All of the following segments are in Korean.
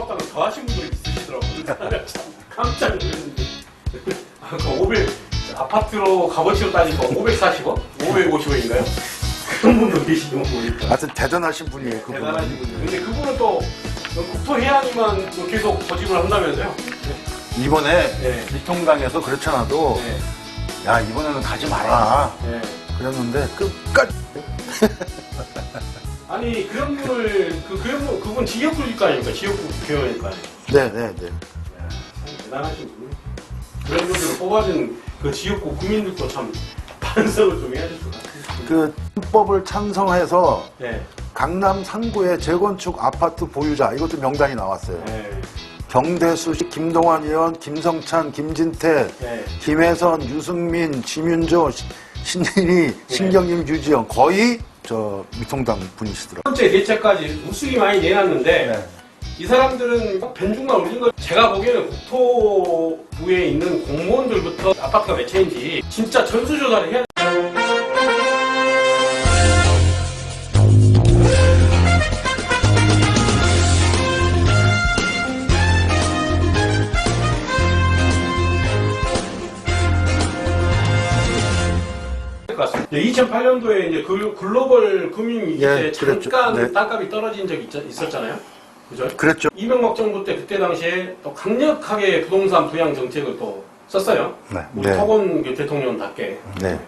고맙다고 더 하신 분들이 있으시더라고요. 참 깜짝 놀랐는데. 그 500, 아파트로 값어치로 따지니까 540원? 550원인가요? 그런 분도 계시면 모르니까. 하여튼 대단하신 분이에요, 그분. 대단하신 분들. 근데 그분은 또 국토해양이만 계속 거짓을 한다면서요? 이번에 네. 미통당에서 그렇지 않아도 네. 야, 이번에는 가지 마라. 네. 그랬는데 끝까지. 아니 그런 분을 그분 지역구니까 아닙니까? 지역구 국회의원이니까 아닙니까? 네네네. 참 대단하신 분이에요. 그런 분들을 뽑아준 그 지역구 국민들도 참 반성을 좀 해야 될 것 같아요. 그 헌법을 찬성해서 네. 강남 상구의 재건축 아파트 보유자, 이것도 명단이 나왔어요. 네. 경대수, 김동완 의원, 김성찬, 김진태, 네. 김혜선, 유승민, 지윤조, 신일이, 신경임, 유지영, 거의 저 미통당 분이시더라고요. 첫 번째 대책까지 우수히 많이 내놨는데 네. 이 사람들은 변죽만 올린 거 제가 보기에는 국토부에 있는 공무원들부터 아파트가 몇 채인지 진짜 전수조사를 해야 될 것 같습니다. 2008년도에 이제 글로벌 금융위기 때 예, 그랬죠. 잠깐 네. 땅값이 떨어진 적이 있었잖아요. 그죠? 그랬죠. 이명박 정부 때 그때 당시에 또 강력하게 부동산 부양 정책을 또 썼어요. 네. 우리 네. 토건 대통령답게. 네.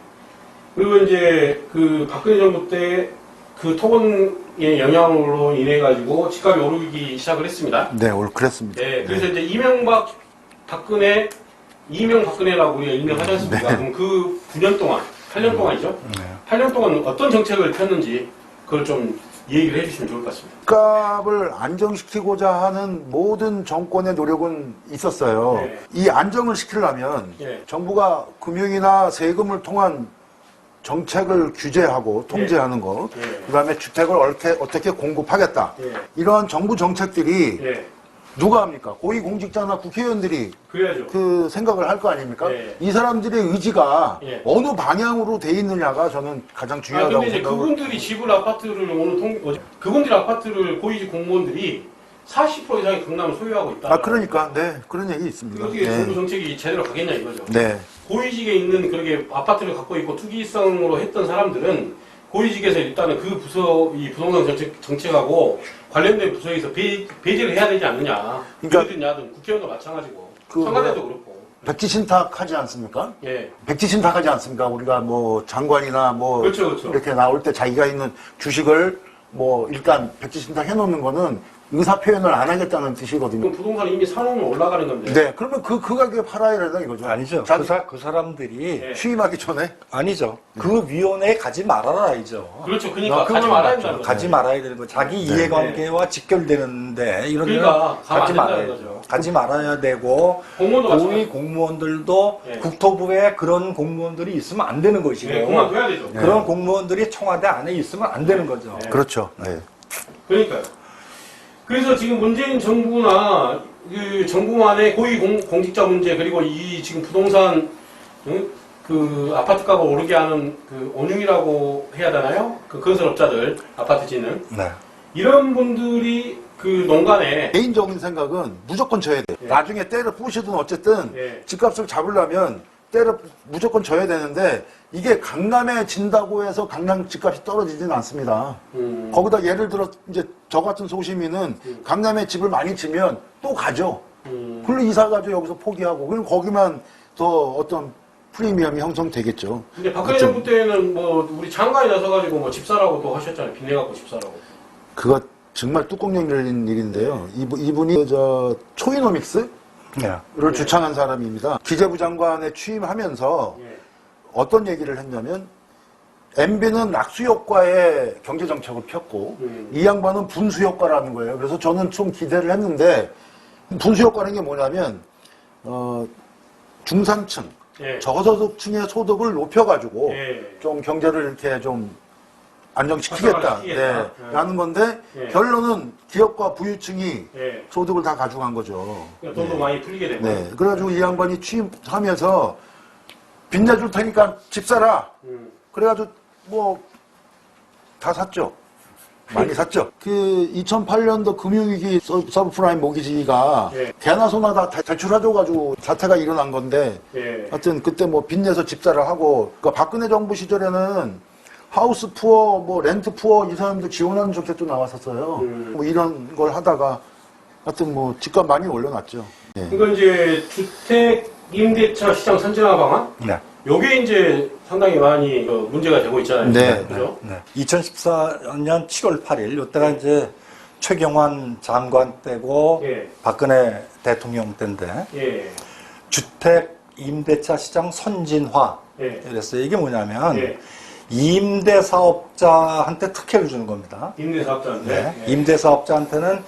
그리고 이제 그 박근혜 정부 때 그 토건의 영향으로 인해 가지고 집값이 오르기 시작을 했습니다. 네, 그랬습니다. 네, 그래서 이제 이명박근혜라고 우리가 일명하지 않습니까? 네. 그럼 그 9년 동안, 8년 동안이죠. 네. 8년 동안 어떤 정책을 폈는지 그걸 좀 얘기를 해주시면 좋을 것 같습니다. 집값을 안정시키고자 하는 모든 정권의 노력은 있었어요. 네. 이 안정을 시키려면 네. 정부가 금융이나 세금을 통한 정책을 규제하고 통제하는 거, 네. 그다음에 주택을 어떻게 공급하겠다. 네. 이러한 정부 정책들이 예, 누가 합니까? 고위공직자나 국회의원들이 그래야죠. 그 생각을 할 거 아닙니까? 네. 이 사람들의 의지가 예. 어느 방향으로 돼 있느냐가 저는 가장 중요하다고 근데 이제 생각을. 그분들이 지불 아파트를 그분들이 아파트를 고위직 공무원들이 40% 이상의 강남을 소유하고 있다. 그러니까, 네, 그런 얘기 있습니다. 어떻게 정부 네. 정책이 제대로 가겠냐 이거죠. 네. 고위직에 있는 그렇게 아파트를 갖고 있고 투기성으로 했던 사람들은 고위직에서 일단은 그 부서 이 부동산 정책하고 관련된 부서에서 배제를 해야 되지 않느냐. 그러니까 그러든 야든 국회의원도 마찬가지고 그 청와대도 그렇고. 백지신탁 하지 않습니까? 예. 백지신탁 하지 않습니까? 우리가 뭐 장관이나 뭐 그렇죠, 그렇죠. 이렇게 나올 때 자기가 있는 주식을 뭐 일단 백지신탁 해놓는 거는 의사 표현을 안 하겠다는 뜻이거든요. 그럼 부동산이 이미 사놓으면 올라가는 건데. 네, 그러면 그 가격에 팔아야 된다 이거죠. 아니죠. 자기 그 사람들이 네. 취임하기 전에. 아니죠. 그 위원회에 가지 말아야죠. 그렇죠. 그러니까 그건 가지 말아야 맞죠. 된다는 거죠. 가지 말아야 되는 거. 자기 이해관계와 직결되는데 이런 그러니까 데는 가면 안 가지 된다는 말아야 거죠. 죠 가지 말아야 되고 공무원도 고위 마찬가지. 공무원들도 예. 국토부에 그런 공무원들이 있으면 안 되는 것이고 네, 그만둬야 되죠. 그런 공무원들이 청와대 안에 있으면 안 되는 거죠. 네. 그렇죠. 네. 그러니까요. 그래서 지금 문재인 정부나 그 정부만의 고위 공직자 문제 그리고 이 지금 부동산 그 아파트가가 오르게 하는 그 온융이라고 해야 되나요? 그 건설업자들 아파트 짓는 네. 이런 분들이 그 농간에 개인적인 생각은 무조건 져야 돼. 예. 나중에 때를 부으시든 어쨌든 예. 집값을 잡으려면 때를 무조건 져야 되는데 이게 강남에 진다고 해서 강남 집값이 떨어지지는 않습니다. 거기다 예를 들어 이제 저 같은 소시민은 강남에 집을 많이 지면 또 가죠. 그걸로 이사 가죠. 여기서 포기하고 그럼 거기만 더 어떤 프리미엄이 형성되겠죠. 근데 박근혜 정부 때는 뭐 우리 장관이 나서가지고 뭐 집 사라고 또 하셨잖아요. 빚내 갖고 집 사라고. 그거 정말 뚜껑 열린 일인데요. 이분이 저 초이노믹스를 네. 주창한 사람입니다. 기재부 장관에 취임하면서 예. 어떤 얘기를 했냐면 MB는 낙수효과의 경제정책을 폈고 이 양반은 분수효과라는 거예요. 그래서 저는 좀 기대를 했는데 분수효과라는 게 뭐냐면 중산층, 예. 저소득층의 소득을 높여가지고 예. 좀 경제를 이렇게 좀 안정시키겠다. 활성화시키겠다. 네. 라는 건데 예. 결론은 기업과 부유층이 예. 소득을 다 가져간 거죠. 그러니까 돈도 많이 풀리게 되고. 네. 그래가지고 이 양반이 취임하면서 빚 내줄 테니까 집 사라. 그래가지고 뭐 다 샀죠. 많이 샀죠. 그 2008년도 금융위기 서브프라임 모기지가 예. 대나 소나 다 대출해줘가지고 사태가 일어난 건데 예. 하여튼 그때 뭐 빚내서 집사를 하고 그러니까 박근혜 정부 시절에는 하우스 푸어, 뭐 렌트 푸어 이 사람들 지원하는 정책도 나왔었어요. 뭐 이런 걸 하다가 하여튼 뭐 집값 많이 올려놨죠. 예. 그러니까 이제 주택 임대차 시장 선진화 방안 네. 요게 이제 상당히 많이 문제가 되고 있잖아요. 네. 그죠? 네. 2014년 7월 8일 이때가 이제 최경환 장관 때고 예. 박근혜 대통령 때인데 예. 주택 임대차 시장 선진화 예. 이랬어요. 이게 뭐냐면 예. 임대사업자한테 특혜를 주는 겁니다. 임대사업자인데. 네. 예. 임대사업자한테는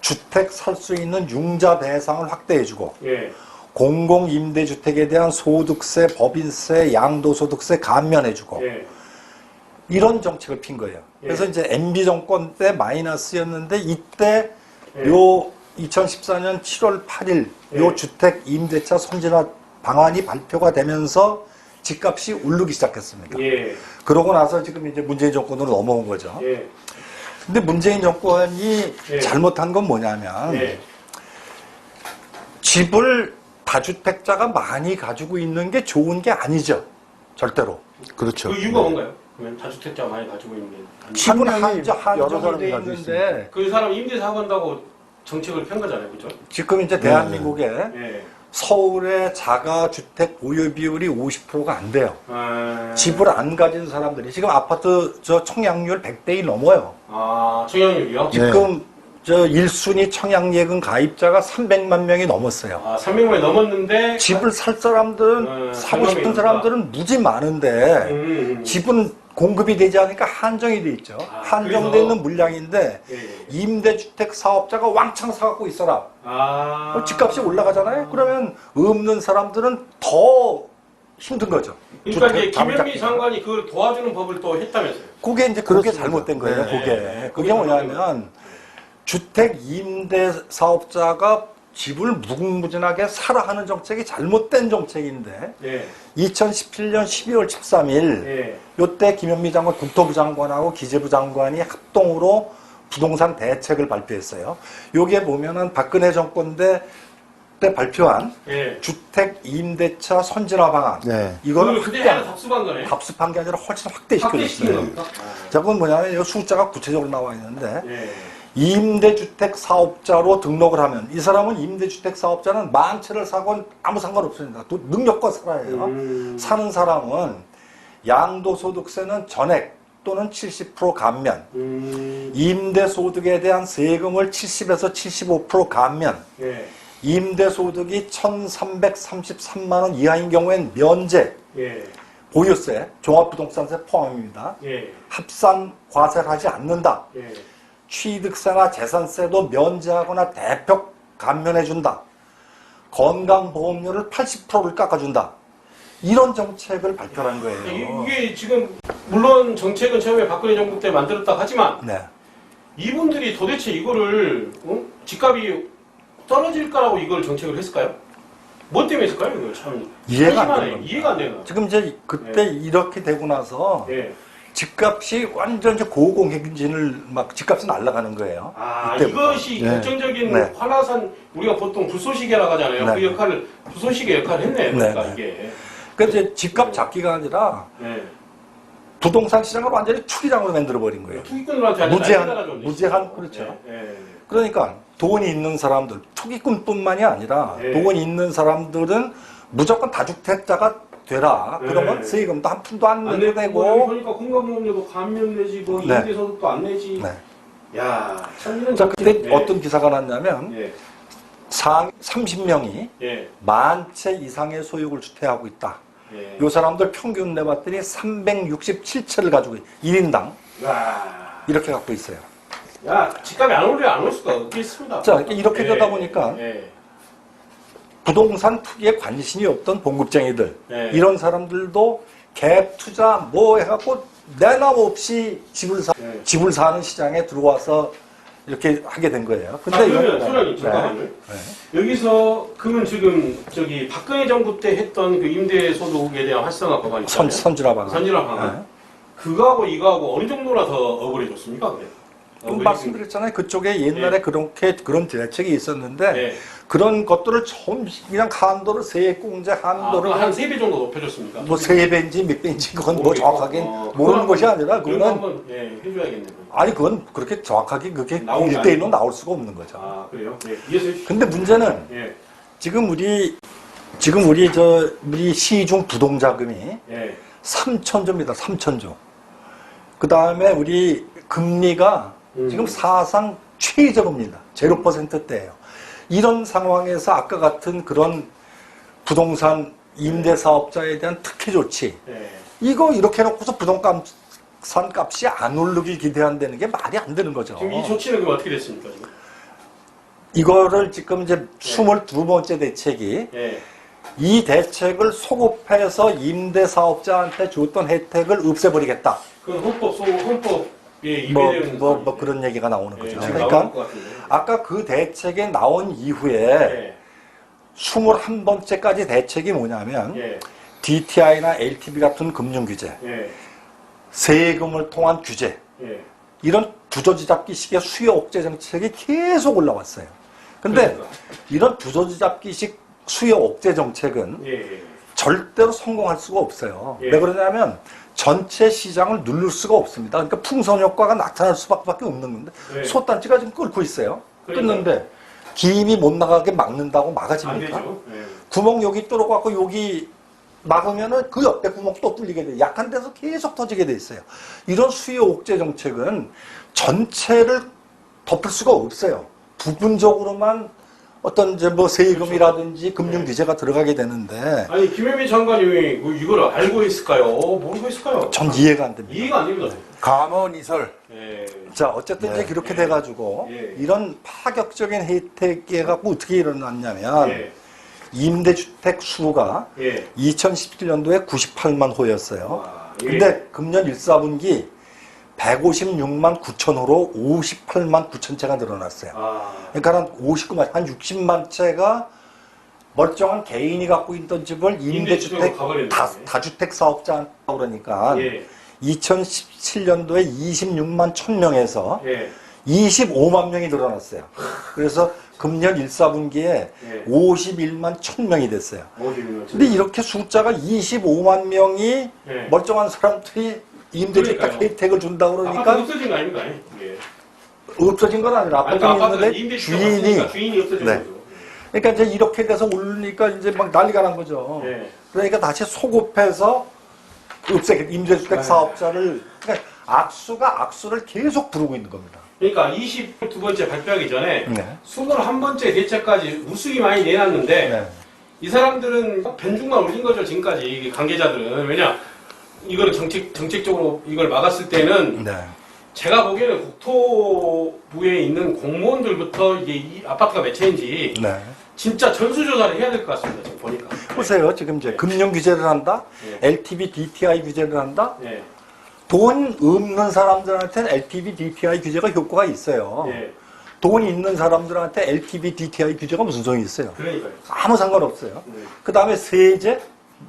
주택 살 수 있는 융자 배상을 확대해주고 예. 공공임대주택에 대한 소득세, 법인세, 양도소득세 감면해주고 예. 이런 정책을 핀 거예요. 그래서 예. 이제 MB 정권 때 마이너스였는데 이때 예. 요 2014년 7월 8일 요 예. 주택 임대차 선진화 방안이 발표가 되면서 집값이 오르기 시작했습니다. 예. 그러고 나서 지금 이제 문재인 정권으로 넘어온 거죠. 예. 근데 문재인 정권이 예. 잘못한 건 뭐냐면 예. 집을 다주택자가 많이 가지고 있는 게 좋은 게 아니죠. 절대로. 그렇죠. 그 이유가 뭔가요? 그러면 다주택자가 많이 가지고 있는 게. 집은 한 명이 여러 한정이 사람이 돼 가지고 있는데 그 사람 임대 사고 한다고 정책을 편 거잖아요. 그죠? 지금 이제 대한민국에 예. 서울의 자가주택 보유 비율이 50%가 안 돼요. 아, 집을 안 가진 사람들이 지금 아파트 저 청약률 100대 1 넘어요. 아, 청약률이요? 지금 저 1순위 청약예금 가입자가 300만 명이 넘었어요. 아, 300만이 넘었는데 집을 살 사람들은 사고 경험이 싶은 없다. 사람들은 무지 많은데 집은 공급이 되지 않으니까 한정이 돼 있죠. 아, 한정돼 그래서? 있는 물량인데 예, 예. 임대주택 사업자가 왕창 사갖고 있어라. 아. 집값이 올라가잖아요. 그러면 없는 사람들은 더 힘든 거죠. 그러니까 주택 이제 담을 김현미 잡기가. 장관이 그걸 도와주는 법을 또 했다면서요. 그게 이제 그게 그렇습니다. 잘못된 거예요. 네. 그게. 그게 뭐냐면 주택 임대 사업자가 집을 무궁무진하게 사라 하는 정책이 잘못된 정책인데 예. 2017년 12월 13일 예. 요때 김현미 장관 국토부 장관하고 기재부 장관이 합동으로 부동산 대책을 발표했어요. 요게 보면은 박근혜 정권 때 발표한 예. 주택 임대차 선진화 방안. 네. 이거를 그대로 답습한 거네. 답습한 게 아니라 훨씬 확대시킨 확대시켜줬어요. 겁니까? 자, 그건 뭐냐면 이 숫자가 구체적으로 나와 있는데 예. 임대주택 사업자로 등록을 하면 이 사람은 임대주택 사업자는 만 채를 사건 아무 상관없습니다. 또 능력과 살아요. 사는 사람은 양도소득세는 전액 또는 70% 감면, 임대소득에 대한 세금을 70에서 75% 감면, 예. 임대소득이 1,333만 원 이하인 경우엔 면제, 예. 보유세, 종합부동산세 포함입니다. 예. 합산 과세를 하지 않는다. 예. 취득세나 재산세도 면제하거나 대폭 감면해준다. 건강보험료를 80%를 깎아준다. 이런 정책을 발표한 거예요. 이게 지금 물론 정책은 처음에 박근혜 정부 때 만들었다 하지만 네. 이분들이 도대체 이거를 집값이 떨어질 거라고 이걸 정책을 했을까요? 뭐 때문에 했을까요? 이거 참 이해가 안 한심하네. 되는 겁니다. 이해가 안 되는 거예요. 지금 이제 그때 이렇게 되고 나서 예. 집값이 완전 이제 고공행진을 막 집값이 날아가는 거예요. 아, 이때부터. 이것이 네. 결정적인 네. 환화산 우리가 보통 불쏘시개라고 하잖아요. 네. 그 역할을 불쏘시개 역할을 했네. 그러니까 네. 이게. 그러니까 이제 집값 잡기가 아니라 네. 부동산 시장을 완전히 투기장으로 만들어 버린 거예요. 투기꾼들한테 아주 날개 달아줬네. 무제한 그렇죠. 예. 그러니까 돈이 있는 사람들, 투기꾼뿐만이 아니라 네. 돈이 있는 사람들은 무조건 다주택자가 되라. 네. 그러면 세금도 한 푼도 안 안 내도 내고 되고. 그러니까 공감보험료도 감면 내지 뭐 네. 임대소득도 안 내지. 네. 야, 참 이런 자, 그때 정책. 어떤 기사가 났냐면 예. 30명이 예. 만 채 이상의 소유를 주택하고 있다. 예. 요 사람들 평균 내봤더니 367채를 가지고 1인당 야. 이렇게 갖고 있어요. 야, 집값이 안 오르려 안 올 수가 없겠습니다. 자, 이렇게 예. 되다 보니까 예. 부동산 투기에 관심이 없던 봉급쟁이들 네. 이런 사람들도 갭 투자 뭐 해갖고 내남 없이 네. 집을 사는 시장에 들어와서 이렇게 하게 된 거예요. 아, 그러면 소장님 잠깐만요. 네. 여기서 그러면 지금 저기 박근혜 정부 때 했던 그 임대소득에 대한 활성화 법안 있잖아요. 선진화 방안. 선진화 방안. 네. 그거하고 이거하고 어느 정도나 더 억울해졌습니까? 그래? 말씀드렸잖아요. 그쪽에 옛날에 그런 대책이 있었는데 네. 그런 것들을 처음 그냥 한도를 세액공제 한도를 한 3배 정도 높여줬습니까? 뭐 세 배인지 몇 배인지 그건 뭐 모르겠고. 정확하게 모르는 것이 아니라 그런 거 그거는 한번 해줘야겠네요. 아니 그건 그렇게 정확하게 그렇게 나온 게 1대1로 아니고. 나올 수가 없는 거죠. 아 그래요? 네. 이해해 주시죠. 근데 문제는 예. 지금 우리 시중 부동자금이 예. 3천조입니다. 3천조. 그 다음에 우리 금리가 지금 사상 최저금리입니다. 0%대예요. 이런 상황에서 아까 같은 그런 부동산 임대사업자에 대한 특혜 조치 예. 이거 이렇게 해놓고서 부동산 값이 안 오르길 기대한다는 게 말이 안 되는 거죠. 지금 이 조치는 그럼 어떻게 됐습니까? 지금? 이거를 지금 이제 22번째 대책이 예. 이 대책을 소급해서 임대사업자한테 줬던 혜택을 없애버리겠다. 그건 헌법에 위배되는 뭐 그런 얘기가 나오는 거죠. 예, 지금 그러니까 나올 것 같은데. 아까 그 대책에 나온 이후에 예. 21번째까지 대책이 뭐냐면 예. DTI나 LTV 같은 금융 규제, 예. 세금을 통한 규제, 예. 이런 부조지잡기식의 수요 억제 정책이 계속 올라왔어요. 근데 그러니까. 이런 부조지잡기식 수요 억제 정책은 예. 절대로 성공할 수가 없어요. 예. 왜 그러냐면 전체 시장을 누를 수가 없습니다. 그러니까 풍선 효과가 나타날 수밖에 없는 건데 예. 솥단지가 지금 끓고 있어요. 그러니까. 끓는데 기임이 못 나가게 막는다고 안 막아집니까? 되죠. 예. 구멍 여기 뚫어갖고 여기 막으면은 그 옆에 구멍 또 뚫리게 돼요. 약한 데서 계속 터지게 돼 있어요. 이런 수요 억제 정책은 전체를 덮을 수가 없어요. 부분적으로만 어떤 이제 뭐 세금이라든지 금융 규제가 들어가게 되는데 아니 김혜미 장관이 이걸 알고 있을까요? 모르고 있을까요? 전 이해가 안 됩니다. 이해가 안 됩니다. 감언이설. 예. 자, 어쨌든 이제 그렇게 돼가지고 예. 이런 파격적인 혜택이 갖고 어떻게 일어났냐면 예. 임대주택 수가 예. 2017년도에 98만 호였어요. 와, 예. 근데 금년 1사분기 156만 9천 호로 58만 9천 채가 늘어났어요. 아. 그러니까 한 60만 채가 멀쩡한 개인이 갖고 있던 집을 임대주택 임대주택으로 가버렸네. 다주택 사업자한테 그러니까 예. 2017년도에 26만 1000명에서 예. 25만 명이 늘어났어요. 그래서 금년 1사분기에 예. 51만 1000명이 됐어요. 모집이면 근데 이렇게 숫자가 25만 명이 예. 멀쩡한 사람들이 임대주택 그러니까요. 혜택을 준다고 아파트 그러니까 없어진 거 아닙니까? 예. 없어진 건 아니라 아니, 아파트는 아파트는 있는데 임대주택 주인이 없으니까 주인이 없어진 네. 거죠. 그러니까 이제 이렇게 돼서 오르니까 이제 막 난리가 난 거죠. 예. 그러니까 다시 소급해서 임대주택 네. 사업자를 그러니까 악수를 계속 부르고 있는 겁니다. 그러니까 22번째 발표하기 전에 네. 21번째 대책까지 무수히 많이 내놨는데 네. 이 사람들은 변죽만 올린 거죠. 지금까지 이 관계자들은. 왜냐 이걸 정책적으로 이걸 막았을 때는 네. 제가 보기에는 국토부에 있는 공무원들부터 이게 이 아파트가 몇 채인지 네. 진짜 전수조사를 해야 될 것 같습니다. 지금 보니까. 보세요. 지금 이제 금융 규제를 한다, 예. LTV, DTI 규제를 한다. 예. 돈 없는 사람들한테는 LTV, DTI 규제가 효과가 있어요. 예. 돈 있는 사람들한테 LTV, DTI 규제가 무슨 소용이 있어요? 그러니까요. 아무 상관없어요. 네. 그 다음에 세제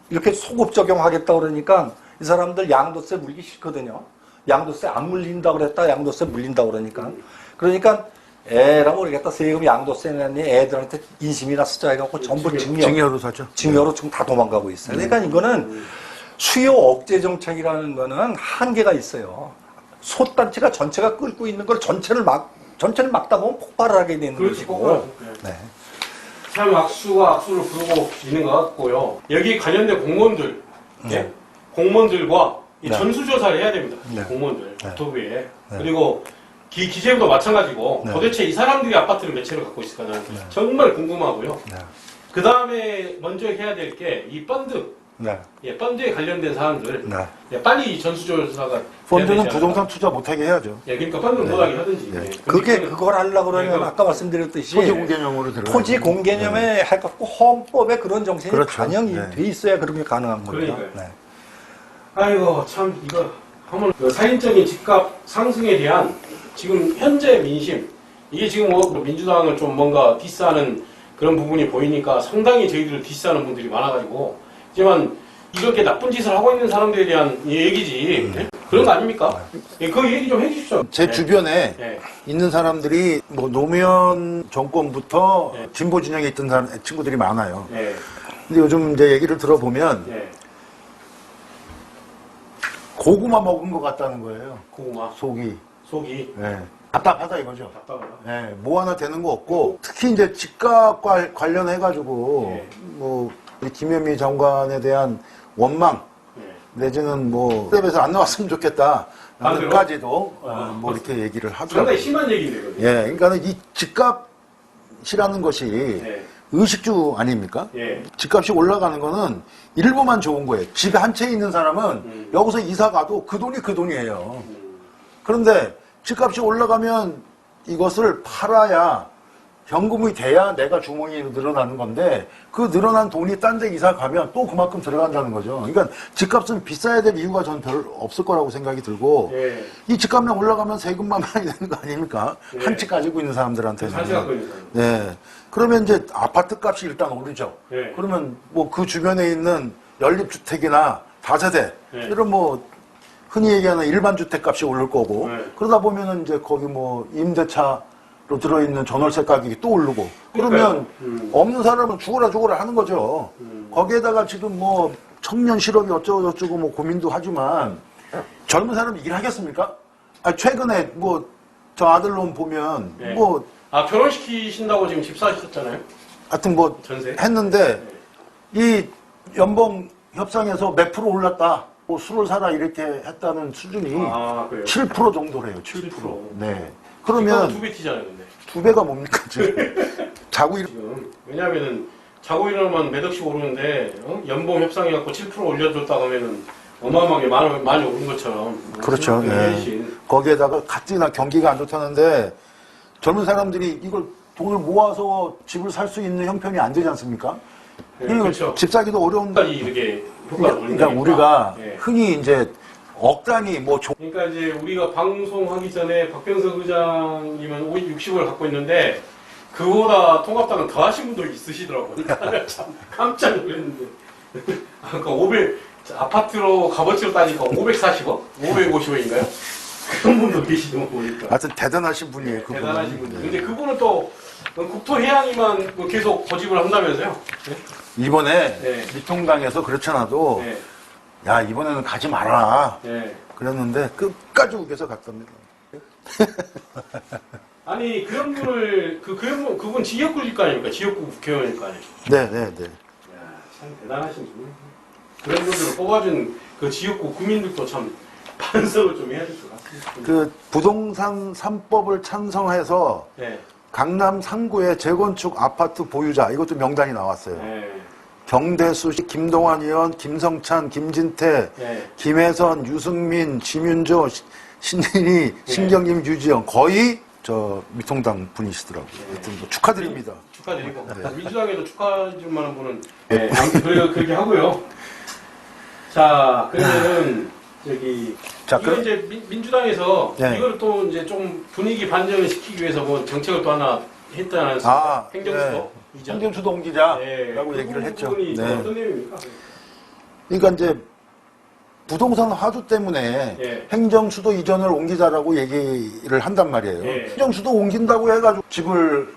이렇게 소급 적용하겠다 그러니까 이 사람들 양도세 물기 싫거든요. 양도세 안 물린다 그랬다 양도세 물린다 그러니까. 그러니까 에라 모르겠다 세금 양도세 내니 애들한테 인심이나 쓰자 해갖고 전부 증여로 사죠. 증여로 지금 다 도망가고 있어요. 그러니까 이거는 수요 억제 정책이라는 거는 한계가 있어요. 솥단지가 전체가 끓고 있는 걸 전체를 막다 보면 폭발을 하게 되는 그렇지, 것이고. 폭발하죠. 네. 참 악수가 악수를 부르고 있는 것 같고요. 여기 관련된 공무원들, 네. 예? 공무원들과 이 네. 전수조사를 해야 됩니다. 네. 공무원들, 네. 국토부에. 네. 그리고 기재부도 마찬가지고 네. 도대체 이 사람들이 아파트를 몇 채를 갖고 있을까 는 정말 궁금하고요. 네. 그 다음에 먼저 해야 될 게 이 펀드, 네. 예, 펀드에 관련된 사항들 네. 예, 빨리 이 전수조사가 돼야 펀드는 되지 않을까. 부동산 투자 못하게 해야죠. 예, 그러니까 펀드는 못하게 하든지. 네. 예. 그걸 하려고 그러면 네, 아까 말씀드렸듯이 토지 공개념으로 들어가. 토지 공개념에 해갖고 헌법에 그런 정신이 그렇죠. 반영이 네. 돼 있어야 그런 게 가능한 겁니다. 그러니까요. 네. 아이고 참 이거 한번 그 살인적인 집값 상승에 대한 지금 현재 민심 이게 지금 뭐 민주당을 좀 뭔가 디스하는 그런 부분이 보이니까 상당히 저희들을 디스하는 분들이 많아가지고 하지만 이렇게 나쁜 짓을 하고 있는 사람들에 대한 얘기지 그런 거 아닙니까? 예, 그 얘기 좀 해주시죠. 제 주변에 예. 있는 사람들이 뭐 노무현 정권부터 예. 진보 진영에 있던 친구들이 많아요. 예. 근데 요즘 이제 얘기를 들어보면 예. 고구마 먹은 것 같다는 거예요. 고구마. 속이. 속이. 예. 답답하다 이거죠. 답답하다. 예, 뭐 하나 되는 거 없고 특히 이제 집값과 관련해가지고 예. 뭐 우리 김현미 장관에 대한 원망 예. 내지는 뭐 랩에서 안 나왔으면 좋겠다. 반대로? 까지도 아, 뭐 이렇게 얘기를 하더라고요. 상당히 심한 얘기인데, 그거. 예, 그러니까는 이 집값이라는 것이 예. 의식주 아닙니까? 예. 집값이 올라가는 거는 일부만 좋은 거예요. 집에 한 채 있는 사람은 여기서 이사 가도 그 돈이 그 돈이에요. 그런데 집값이 올라가면 이것을 팔아야 현금이 돼야 내가 주머니에 늘어나는 건데 그 늘어난 돈이 딴 데 이사 가면 또 그만큼 들어간다는 거죠. 그러니까 집값은 비싸야 될 이유가 저는 별 없을 거라고 생각이 들고 예. 이 집값만 올라가면 세금만 많이 되는 거 아닙니까? 예. 한 채 가지고 있는 사람들한테는. 한 채 갖고 있는 사람. 네. 그러면 이제 아파트 값이 일단 오르죠. 예. 그러면 뭐 그 주변에 있는 연립주택이나 다세대 예. 이런 뭐 흔히 얘기하는 일반 주택 값이 오를 거고 네. 그러다 보면은 이제 거기 뭐 임대차로 들어있는 전월세 가격이 또 오르고 그러면 없는 사람은 죽어라 하는 거죠. 거기에다가 지금 뭐 청년 실업이 어쩌고 저쩌고 뭐 고민도 하지만 젊은 사람이 일하겠습니까? 아 최근에 뭐 저 아들 놈 보면 네. 뭐 아, 결혼시키신다고 지금 집 사셨잖아요? 하여튼 뭐 전세? 했는데 이 연봉 협상에서 몇 프로 올랐다. 뭐 술을 사라 이렇게 했다는 수준이 아, 그래요? 7% 정도래요. 7%. 7%. 네. 그러면 두배 튀잖아요, 근데. 두 배가 뭡니까 지금? 자고 일 지금. 왜냐면은, 자고 일어나면 몇 억씩 오르는데, 연봉 협상해갖고 7% 올려줬다고 하면은, 어마어마하게 많이 오른 것처럼. 그렇죠. 네. 거기에다가 가뜩이나 경기가 안 좋다는데 젊은 사람들이 이걸 돈을 모아서 집을 살 수 있는 형편이 안 되지 않습니까? 네, 이거 그렇죠. 집 사기도 어려운 까지 이렇게 효과를 그러니까 올린다니까. 우리가 예. 흔히 이제 억 단위 뭐 그러니까 이제 우리가 방송하기 전에 박병석 의장님은 60을 갖고 있는데 그보다 통합당은 더 하신 분도 있으시더라고요. 그러니까 참 깜짝 놀랐는데. 아까 500 아파트로 값어치로 따니까 540억? 550억인가요? 그런 분도 계시더만 보니까. 하여튼 대단하신 분이에요. 그분은. 대단하신 분들. 네. 근데 그분은 또 국토해양이만 뭐 계속 고집을 한다면서요? 네? 이번에 네. 미통당에서 그렇잖아도 네. 야 이번에는 가지 마라 네. 그랬는데 끝까지 우겨서 갔답니다. 아니 그런 분을 그분 지역구일 거 아닙니까? 지역구 국회의원일 거 아닙니까? 네네네. 야, 참 대단하신 분. 그런 분들을 뽑아준 그 지역구 국민들도 참 반성을 좀 해야 될 것 같습니다. 그 부동산 3법을 찬성해서 네. 강남 상구의 재건축 아파트 보유자 이것도 명단이 나왔어요. 네. 정대수 씨, 김동완 의원, 김성찬, 김진태, 네. 김혜선, 유승민, 심윤조, 신진희, 신경림, 유지영 거의 저 미통당 분이시더라고요. 하여튼 뭐 축하드립니다. 축하드리고 민주당에도 축하해줄 만한 분은 네. 아무튼 그렇게 하고요. 자 그러면은 자, 이거 이제 민주당에서 네. 이걸 또 이제 좀 분위기 반전을 시키기 위해서 뭐 정책을 또 하나 했지 않았습니까? 행정수도 이전. 행정수도 옮기자라고 네. 얘기를 했죠. 부분이 네. 어떤 내용입니까? 그러니까 이제 부동산 화두 때문에 예. 행정수도 이전을 옮기자라고 얘기를 한단 말이에요. 예. 행정수도 옮긴다고 해가지고 집을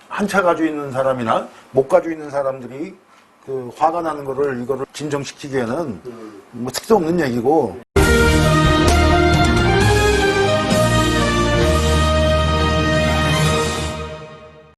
한 채 가지고 있는 사람이나 못 가지고 있는 사람들이 그 화가 나는 거를 이거를 진정시키기에는 뭐 특도 없는 얘기고.